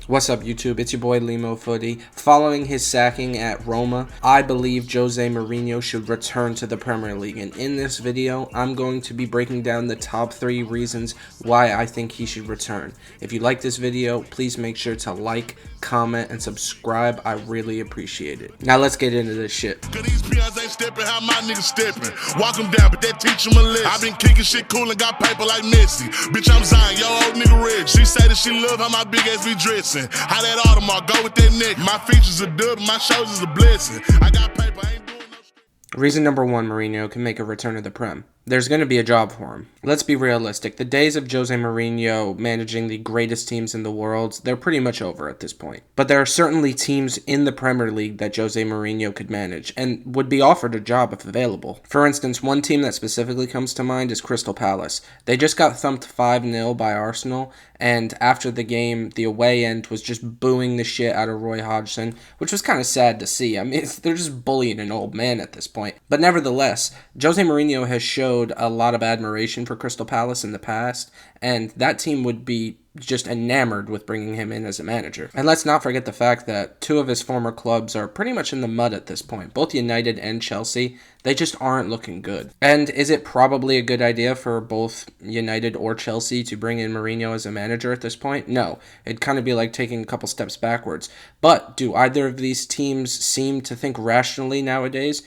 What's up, YouTube? It's your boy Limo Footy. Following his sacking at Roma, I believe Jose Mourinho should return to the Premier League. And in this video, I'm going to be breaking down the top 3 reasons why I think he should return. If you like this video, please make sure to like, comment, and subscribe. I really appreciate it. Now let's get into this shit. These peons ain't stepping how my niggas stepping. Walk them down, but that teach them a lesson. I been kicking shit cool and got paper like Messi. Bitch, I'm Zion, yo old nigga rich. She say that she love how my big ass be dressing. How that Audemars go with that neck. My features are dub, my shoulders a blessing. I got paper, I ain't doing no. Reason number 1, Mourinho can make a return to the Prem. There's going to be a job for him. Let's be realistic. The days of Jose Mourinho managing the greatest teams in the world, they're pretty much over at this point. But there are certainly teams in the Premier League that Jose Mourinho could manage and would be offered a job if available. For instance, one team that specifically comes to mind is Crystal Palace. They just got thumped 5-0 by Arsenal, and after the game, the away end was just booing the shit out of Roy Hodgson, which was kind of sad to see. I mean, they're just bullying an old man at this point. But nevertheless, Jose Mourinho has showed a lot of admiration for Crystal Palace in the past, and that team would be just enamored with bringing him in as a manager. And let's not forget the fact that 2 of his former clubs are pretty much in the mud at this point. Both United and Chelsea, they just aren't looking good. And is it probably a good idea for both United or Chelsea to bring in Mourinho as a manager at this point? No. It'd kind of be like taking a couple steps backwards. But do either of these teams seem to think rationally nowadays?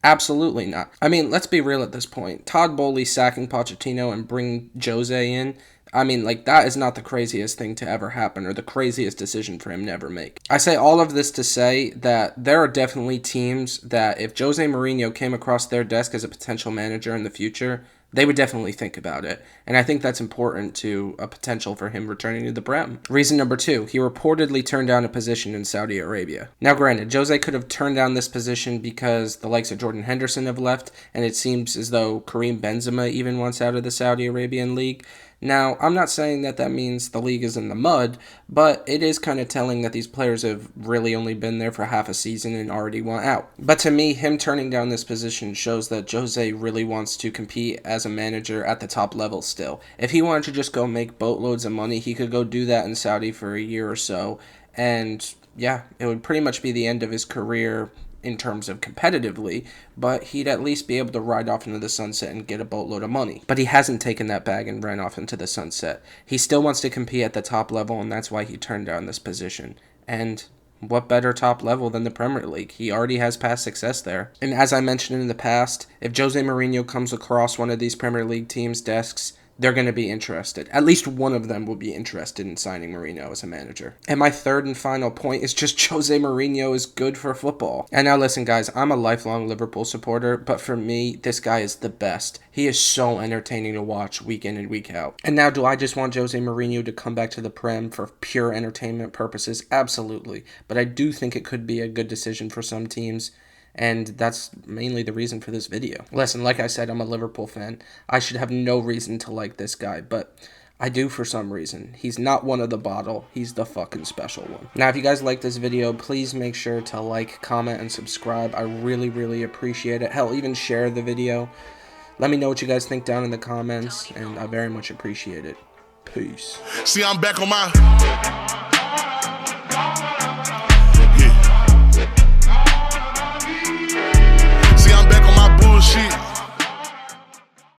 Absolutely not. I mean, let's be real at this point. Todd Bowley sacking Pochettino and bringing Jose in, I mean, that is not the craziest thing to ever happen or the craziest decision for him to ever make. I say all of this to say that there are definitely teams that if Jose Mourinho came across their desk as a potential manager in the future, they would definitely think about it. And I think that's important to a potential for him returning to the Prem. Reason number 2, he reportedly turned down a position in Saudi Arabia. Now granted, Jose could have turned down this position because the likes of Jordan Henderson have left, and it seems as though Karim Benzema even wants out of the Saudi Arabian league. Now, I'm not saying that means the league is in the mud, but it is kind of telling that these players have really only been there for half a season and already want out. But to me, him turning down this position shows that Jose really wants to compete as a manager at the top level still. If he wanted to just go make boatloads of money, he could go do that in Saudi for a year or so, and yeah, it would pretty much be the end of his career in terms of competitively, but he'd at least be able to ride off into the sunset and get a boatload of money. But he hasn't taken that bag and ran off into the sunset. He still wants to compete at the top level, and that's why he turned down this position. And what better top level than the Premier League? He already has past success there. And as I mentioned in the past, if Jose Mourinho comes across one of these Premier League teams' desks, they're going to be interested. At least one of them will be interested in signing Mourinho as a manager. And my third and final point is just Jose Mourinho is good for football. And now listen, guys, I'm a lifelong Liverpool supporter, but for me, this guy is the best. He is so entertaining to watch week in and week out. And now, do I just want Jose Mourinho to come back to the Prem for pure entertainment purposes? Absolutely. But I do think it could be a good decision for some teams. And that's mainly the reason for this video. Listen, like I said, I'm a Liverpool fan. I should have no reason to like this guy, but I do for some reason. He's not one of the bottle. He's the fucking special one. Now, if you guys like this video, please make sure to like, comment, and subscribe. I really, really appreciate it. Hell, even share the video. Let me know what you guys think down in the comments, and I very much appreciate it. Peace. See, I'm back on my